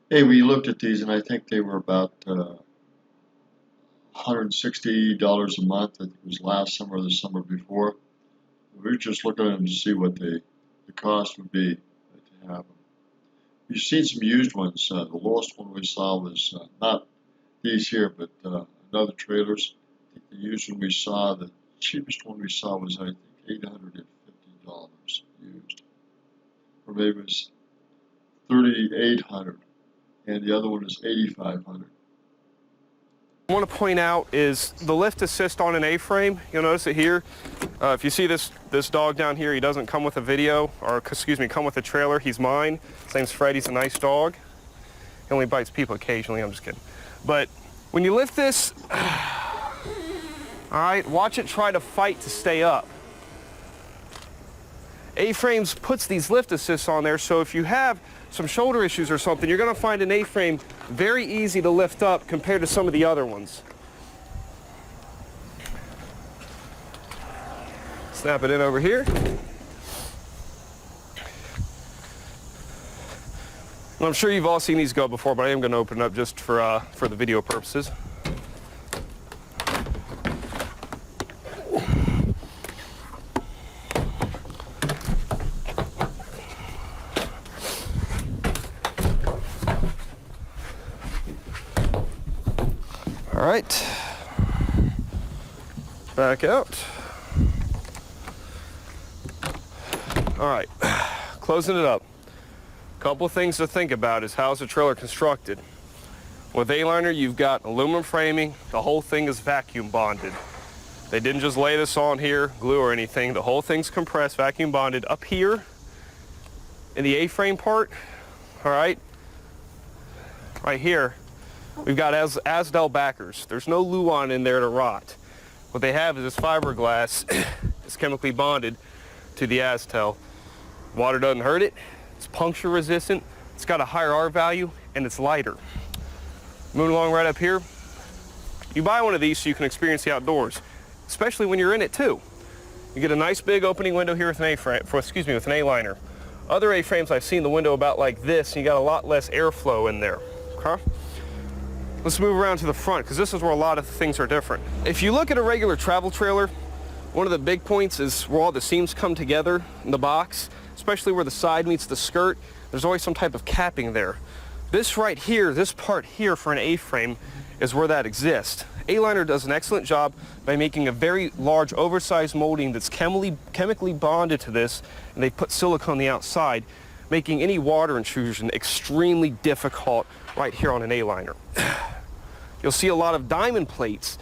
Hey, we looked at these and I think they were about $160 a month. I think it was last summer or the summer before. We were just looking at them to see what the cost would be to have them. We've seen some used ones. The lowest one we saw was not these here, but another trailers. I think the used one we saw, the cheapest one we saw was, I think, $850 used. Or maybe it was $3,800, and the other one is $8,500. I want to point out is the lift assist on an A-frame. You'll notice it here. If you see this dog down here, he doesn't come with a video, or excuse me, come with a trailer. He's mine. His name's Fred. He's a nice dog. He only bites people occasionally. I'm just kidding. But when you lift this, all right, watch it try to fight to stay up. A-frames puts these lift assists on there, so if you have some shoulder issues or something, you're going to find an A-frame very easy to lift up compared to some of the other ones. Snap it in over here. I'm sure you've all seen these go before, but I am going to open it up just for the video purposes. All right, back out. All right, closing it up. Couple of things to think about is how's the trailer constructed. With Aliner, you've got aluminum framing. The whole thing is vacuum bonded. They didn't just lay this on here, glue or anything. The whole thing's compressed, vacuum bonded. Up here in the A-frame part, all right here, we've got Asdel backers. There's no Luan in there to rot. What they have is this fiberglass. It's chemically bonded to the Astel. Water doesn't hurt it. It's puncture resistant. It's got a higher R value and it's lighter. Moving along right up here. You buy one of these so you can experience the outdoors, especially when you're in it too. You get a nice big opening window here with an A-frame, with an A-liner. Other A-frames I've seen the window about like this, and you got a lot less airflow in there. Okay? Let's move around to the front, because this is where a lot of things are different. If you look at a regular travel trailer, one of the big points is where all the seams come together in the box, especially where the side meets the skirt. There's always some type of capping there. This right here, this part here for an A-frame is where that exists. Aliner does an excellent job by making a very large oversized molding that's chemically bonded to this, and they put silicone on the outside, making any water intrusion extremely difficult right here on an A-liner. You'll see a lot of diamond plates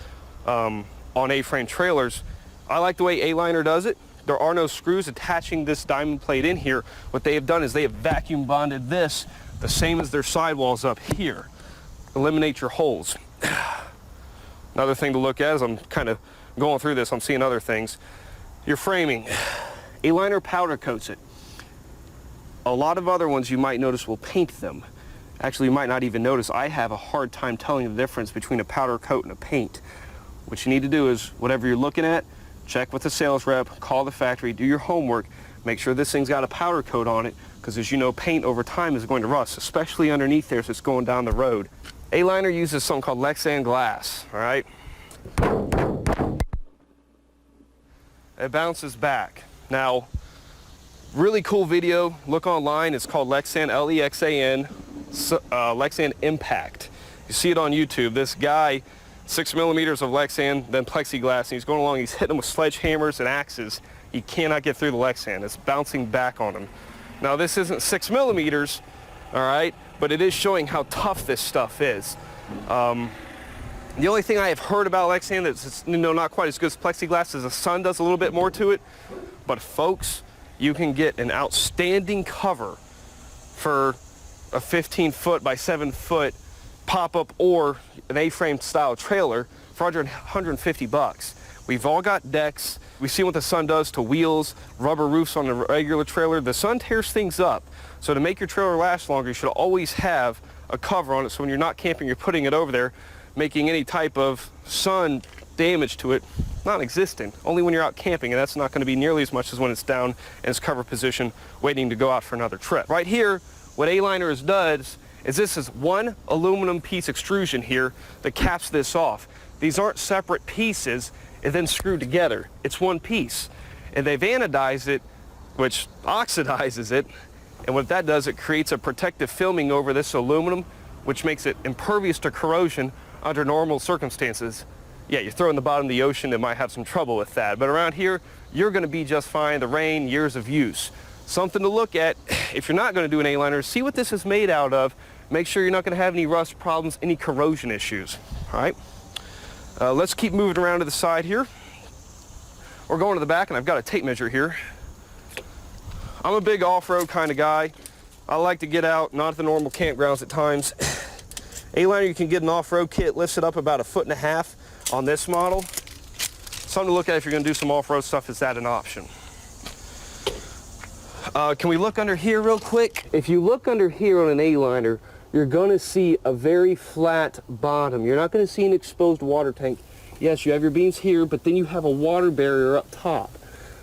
on A-frame trailers. I like the way A-liner does it. There are no screws attaching this diamond plate in here. What they have done is they have vacuum bonded this the same as their sidewalls up here. Eliminate your holes. Another thing to look at as I'm kind of going through this, I'm seeing other things. Your framing. A-liner powder coats it. A lot of other ones you might notice will paint them. Actually, you might not even notice. I have a hard time telling the difference between a powder coat and a paint. What you need to do is, whatever you're looking at, check with the sales rep, call the factory, do your homework, make sure this thing's got a powder coat on it, because as you know, paint over time is going to rust, especially underneath there as it's going down the road. A-liner uses something called Lexan glass, all right? It bounces back. Now, really cool video, look online, it's called Lexan, L-E-X-A-N, Lexan Impact. You see it on YouTube. This guy, 6 millimeters of Lexan, then plexiglass, and he's going along, he's hitting them with sledgehammers and axes. He cannot get through the Lexan. It's bouncing back on him. Now, this isn't 6 millimeters, all right, but it is showing how tough this stuff is. The only thing I have heard about Lexan that's not quite as good as plexiglass is the sun does a little bit more to it. But folks, you can get an outstanding cover for a 15-foot by 7-foot pop-up or an A-frame style trailer for 150 bucks. We've all got decks. We've seen what the sun does to wheels, rubber roofs on a regular trailer. The sun tears things up. So to make your trailer last longer, you should always have a cover on it, so when you're not camping, you're putting it over there, making any type of sun damage to it non-existent. Only when you're out camping, and that's not going to be nearly as much as when it's down in its cover position waiting to go out for another trip. Right here, what A-liner does is this is one aluminum piece extrusion here that caps this off. These aren't separate pieces and then screwed together. It's one piece. And they've anodized it, which oxidizes it. And what that does, it creates a protective filming over this aluminum, which makes it impervious to corrosion under normal circumstances. Yeah, you throw it in the bottom of the ocean, it might have some trouble with that. But around here, you're going to be just fine. The rain, years of use. Something to look at if you're not going to do an A-liner. See what this is made out of. Make sure you're not going to have any rust problems, any corrosion issues. All right. Let's keep moving around to the side here. We're going to the back, and I've got a tape measure here. I'm a big off-road kind of guy. I like to get out, not at the normal campgrounds at times. A-liner, you can get an off-road kit, lifts it up about 1.5 feet on this model. Something to look at if you're going to do some off-road stuff. Is that an option? Can we look under here real quick? If you look under here on an A-liner, you're going to see a very flat bottom. You're not going to see an exposed water tank. Yes, you have your beams here, but then you have a water barrier up top.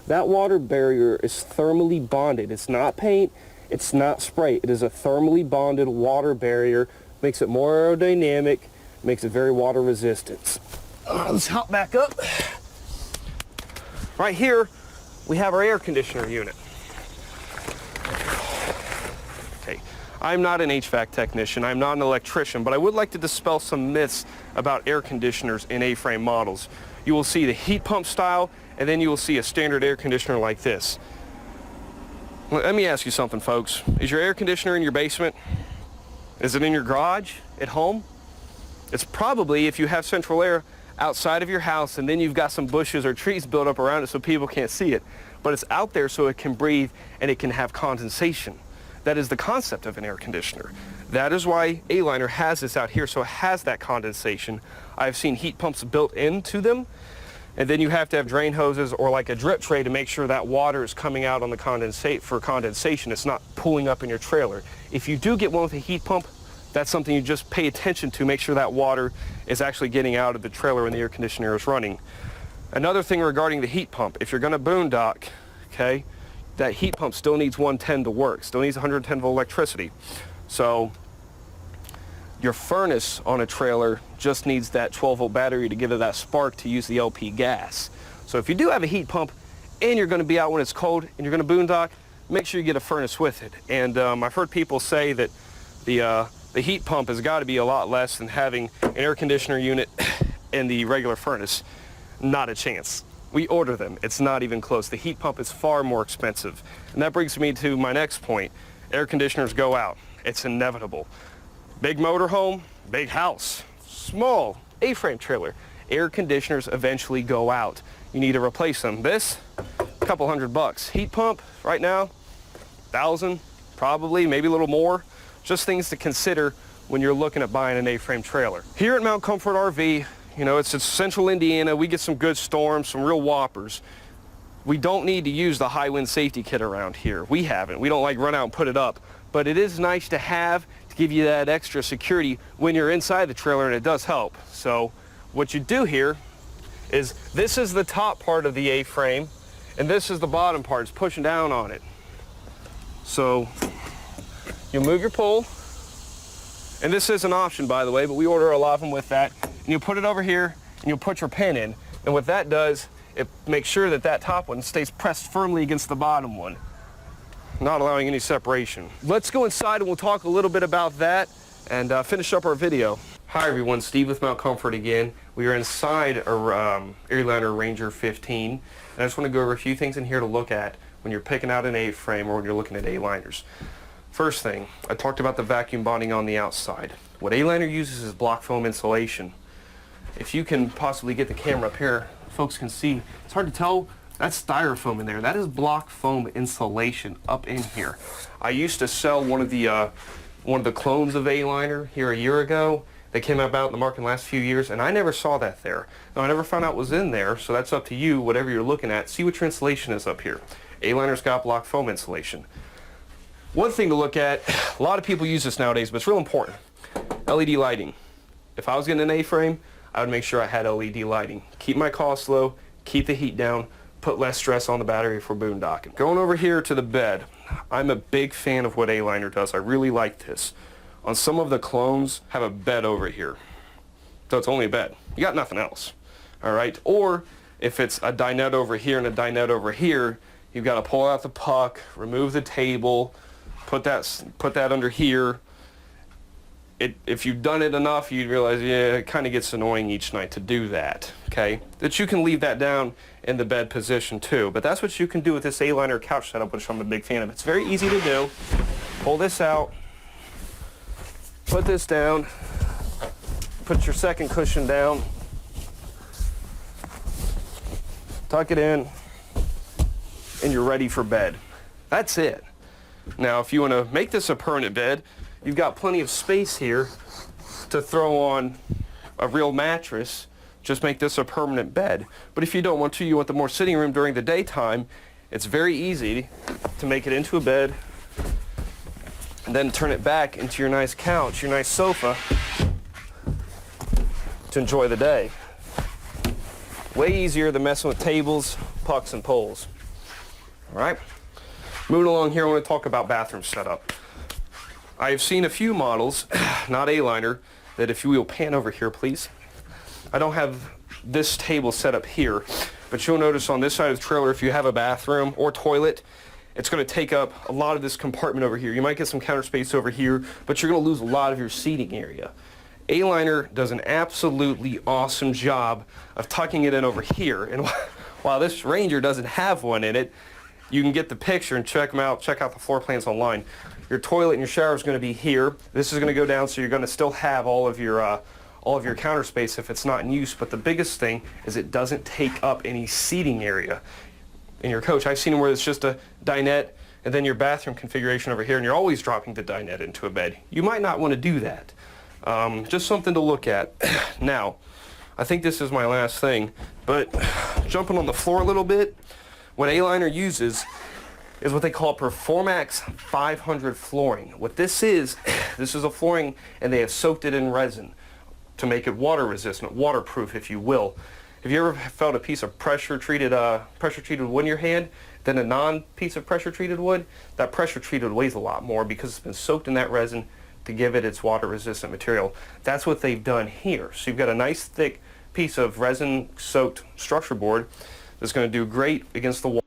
That water barrier is thermally bonded. It's not paint, it's not spray. It is a thermally bonded water barrier. Makes it more aerodynamic, makes it very water resistant. Let's hop back up. Right here, we have our air conditioner unit. Okay, I'm not an HVAC technician, I'm not an electrician, but I would like to dispel some myths about air conditioners in A-frame models. You will see the heat pump style, and then you will see a standard air conditioner like this. Let me ask you something, folks. Is your air conditioner in your basement? Is it in your garage, at home? It's probably, if you have central air, outside of your house, and then you've got some bushes or trees built up around it so people can't see it. But it's out there so it can breathe and it can have condensation. That is the concept of an air conditioner. That is why A-liner has this out here, so it has that condensation. I've seen heat pumps built into them, and then you have to have drain hoses or like a drip tray to make sure that water is coming out on the condensate for condensation. It's not pooling up in your trailer. If you do get one with a heat pump, that's something you just pay attention to, make sure that water is actually getting out of the trailer when the air conditioner is running. Another thing regarding the heat pump, if you're going to boondock, okay, that heat pump still needs 110 to work, still needs 110 volt electricity. So your furnace on a trailer just needs that 12 volt battery to give it that spark to use the LP gas. So if you do have a heat pump and you're going to be out when it's cold and you're going to boondock, make sure you get a furnace with it. And I've heard people say that the heat pump has got to be a lot less than having an air conditioner unit and the regular furnace. Not a chance. We order them. It's not even close. The heat pump is far more expensive. And that brings me to my next point. Air conditioners go out. It's inevitable. Big motorhome, big house, small A-frame trailer. Air conditioners eventually go out. You need to replace them. This, a couple $100. Heat pump, right now, 1,000, probably, maybe a little more. Just things to consider when you're looking at buying an A-frame trailer. Here at Mount Comfort RV, you know, it's central Indiana. We get some good storms, some real whoppers. We don't need to use the high wind safety kit around here. We haven't. We don't like run out and put it up. But it is nice to have to give you that extra security when you're inside the trailer, and it does help. So what you do here is this is the top part of the A-frame, and this is the bottom part. It's pushing down on it. So you'll move your pole, and this is an option, by the way, but we order a lot of them with that. And you'll put it over here, and you'll put your pin in. And what that does, it makes sure that that top one stays pressed firmly against the bottom one, not allowing any separation. Let's go inside and we'll talk a little bit about that and finish up our video. Hi everyone, Steve with Mount Comfort again. We are inside our Aliner Ranger 15, and I just want to go over a few things in here to look at when you're picking out an A-frame or when you're looking at A-liners. First thing, I talked about the vacuum bonding on the outside. What A-liner uses is block foam insulation. If you can possibly get the camera up here, folks can see, it's hard to tell, that's styrofoam in there. That is block foam insulation up in here. I used to sell one of the clones of A-liner here a year ago. They came out in the market in the last few years, and I never saw that there. Now, I never found out what was in there, so that's up to you, whatever you're looking at. See what your insulation is up here. A-liner's got block foam insulation. One thing to look at, a lot of people use this nowadays, but it's real important. LED lighting. If I was getting an A-frame, I would make sure I had LED lighting. Keep my costs low, keep the heat down, put less stress on the battery for boondocking. Going over here to the bed, I'm a big fan of what A-liner does. I really like this. on some of the clones have a bed over here. So it's only a bed. You got nothing else. All right? Or if it's a dinette over here and a dinette over here, you've got to pull out the puck, remove the table, put that under here. If you've done it enough, you'd realize, yeah, it kind of gets annoying each night to do that, okay? That you can leave that down in the bed position too. But that's what you can do with this Aliner couch setup, which I'm a big fan of. It's very easy to do. Pull this out, put this down, put your second cushion down, tuck it in, and you're ready for bed. That's it. Now, if you want to make this a permanent bed, you've got plenty of space here to throw on a real mattress. Just make this a permanent bed. But if you don't want to, you want the more sitting room during the daytime, it's very easy to make it into a bed and then turn it back into your nice couch, your nice sofa to enjoy the day. Way easier than messing with tables, pucks, and poles. All right? Moving along here, I want to talk about bathroom setup. I've seen a few models, not Aliner, that if you will pan over here, please. I don't have this table set up here, but you'll notice on this side of the trailer, if you have a bathroom or toilet, it's going to take up a lot of this compartment over here. You might get some counter space over here, but you're going to lose a lot of your seating area. Aliner does an absolutely awesome job of tucking it in over here. And while this Ranger doesn't have one in it, you can get the picture and check them out. Check out the floor plans online. Your toilet and your shower is going to be here. This is going to go down, so you're going to still have all of your counter space if it's not in use. But the biggest thing is it doesn't take up any seating area in your coach. I've seen them where it's just a dinette and then your bathroom configuration over here, and you're always dropping the dinette into a bed. You might not want to do that. Just something to look at. Now, I think this is my last thing, but jumping on the floor a little bit, what Aliner uses is what they call Performax 500 flooring. What this is a flooring, and they have soaked it in resin to make it water resistant, waterproof, if you will. Have you ever felt a piece of pressure treated wood in your hand than a non-piece of pressure treated wood? That pressure treated weighs a lot more because it's been soaked in that resin to give it its water resistant material. That's what they've done here. So you've got a nice thick piece of resin soaked structure board that's going to do great against the wall.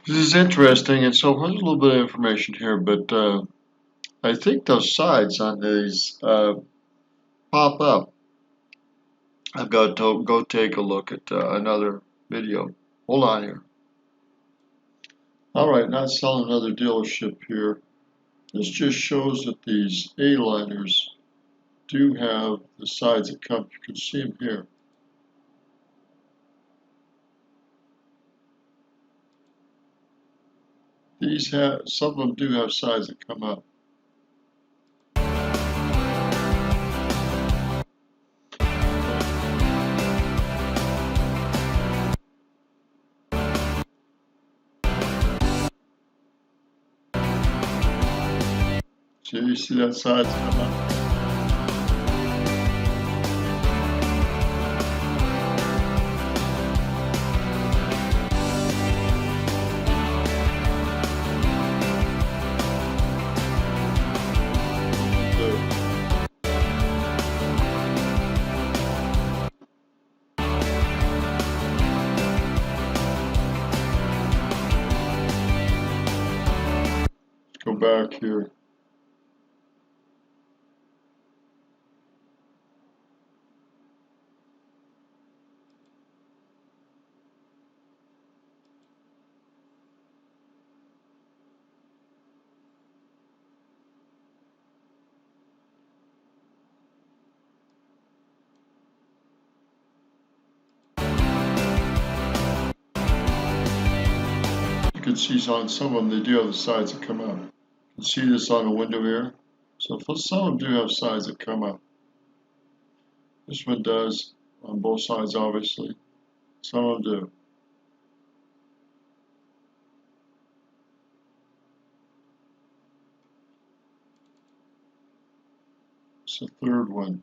This is interesting, and so there's a little bit of information here, but I think those sides on these pop up. I've got to go take a look at another video. Hold on here. All right, not selling another dealership here. This just shows that these A-liners do have the sides that come. You can see them here. These have, some of them do have sides that come up. So you see that sides come up. Go back here. You can see on some of them, they do have the sides that come up. You can see this on the window here. So some of them do have sides that come up. This one does on both sides, obviously. Some of them do. It's the third one.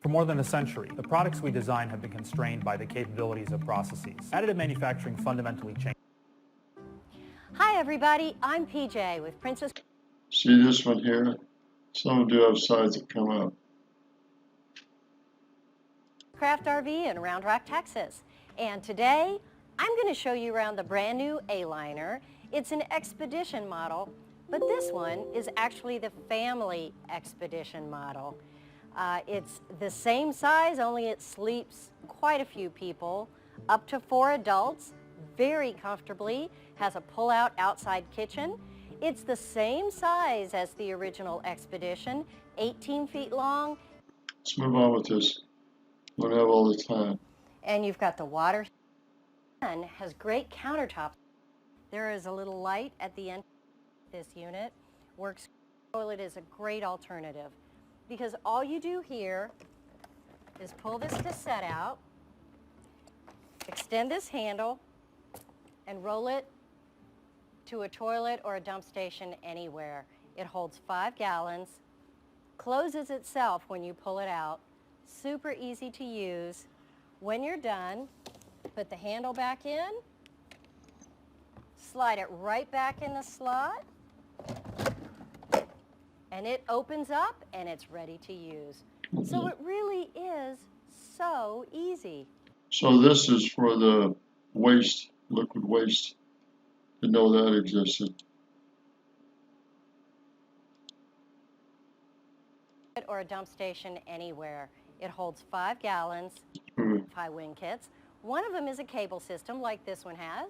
For more than a century, the products we design have been constrained by the capabilities of processes. Additive manufacturing fundamentally changed. Hi everybody, I'm PJ with Princess. See this one here? Some of them do have sides that come up. Craft RV in Round Rock, Texas. And today, I'm going to show you around the brand new Aliner. It's an expedition model, but this one is actually the family expedition model. It's the same size, only it sleeps quite a few people, up to 4 adults, very comfortably, has a pull-out outside kitchen. It's the same size as the original Expedition, 18 feet long. Let's move on with this. We don't have all the time. And you've got the water and has great countertops. There is a little light at the end of this unit. Works toilet is a great alternative because all you do here is pull this cassette out, extend this handle, and roll it to a toilet or a dump station anywhere. It holds 5 gallons, closes itself when you pull it out, super easy to use. When you're done, put the handle back in, slide it right back in the slot, and it opens up and it's ready to use. So it really is so easy. So this is for the waste, liquid waste. Didn't know that existed. Or a dump station anywhere. It holds 5 gallons, 5 wind kits. One of them is a cable system like this one has.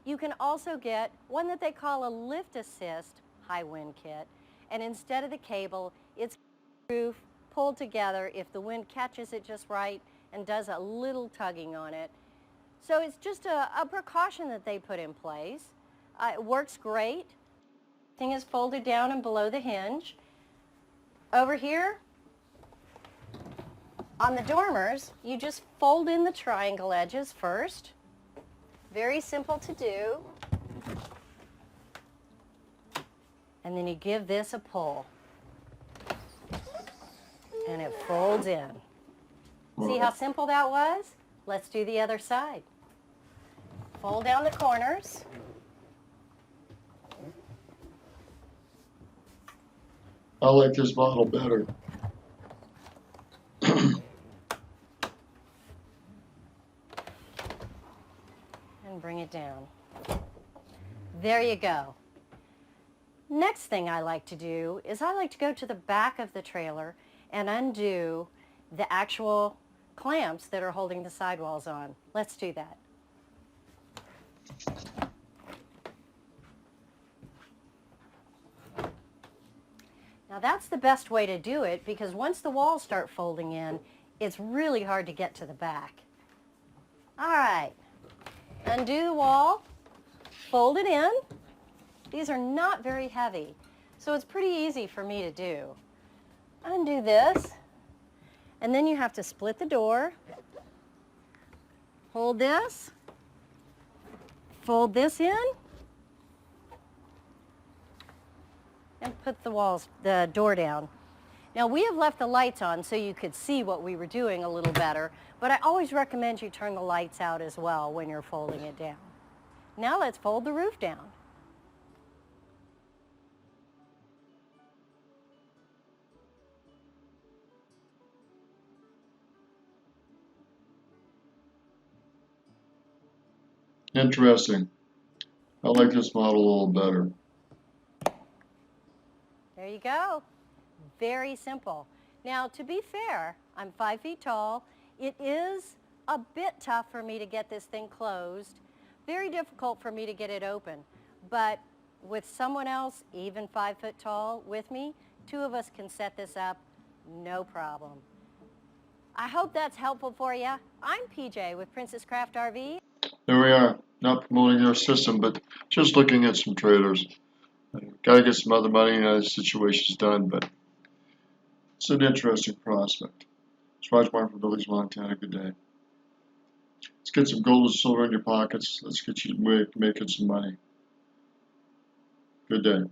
You can also get one that they call a lift assist high wind kit. And instead of the cable, it's roof pulled together if the wind catches it just right and does a little tugging on it. So it's just a precaution that they put in place. It works great. Thing is folded down and below the hinge. Over here, on the dormers, you just fold in the triangle edges first. Very simple to do. And then you give this a pull. And it folds in. See how simple that was? Let's do the other side. Fold down the corners. I like this model better. And bring it down. There you go. Next thing I like to do is I like to go to the back of the trailer and undo the actual clamps that are holding the sidewalls on. Let's do that. Now that's the best way to do it because once the walls start folding in, it's really hard to get to the back. All right, undo the wall, fold it in. These are not very heavy, so it's pretty easy for me to do. Undo this, and then you have to split the door, hold this, fold this in, and put the door down. Now we have left the lights on so you could see what we were doing a little better, but I always recommend you turn the lights out as well when you're folding it down. Now let's fold the roof down. Interesting. I like this model a little better. There you go. Very simple. Now, to be fair, I'm 5 feet tall. It is a bit tough for me to get this thing closed. Very difficult for me to get it open. But with someone else, even 5 foot tall, with me, 2 of us can set this up, no problem. I hope that's helpful for you. I'm PJ with Princess Craft RV. There we are. Not promoting their system, but just looking at some trailers. Got to get some other money and other situations done, but it's an interesting prospect. It's Roger Martin from Village, Montana. Good day. Let's get some gold and silver in your pockets. Let's get you making some money. Good day.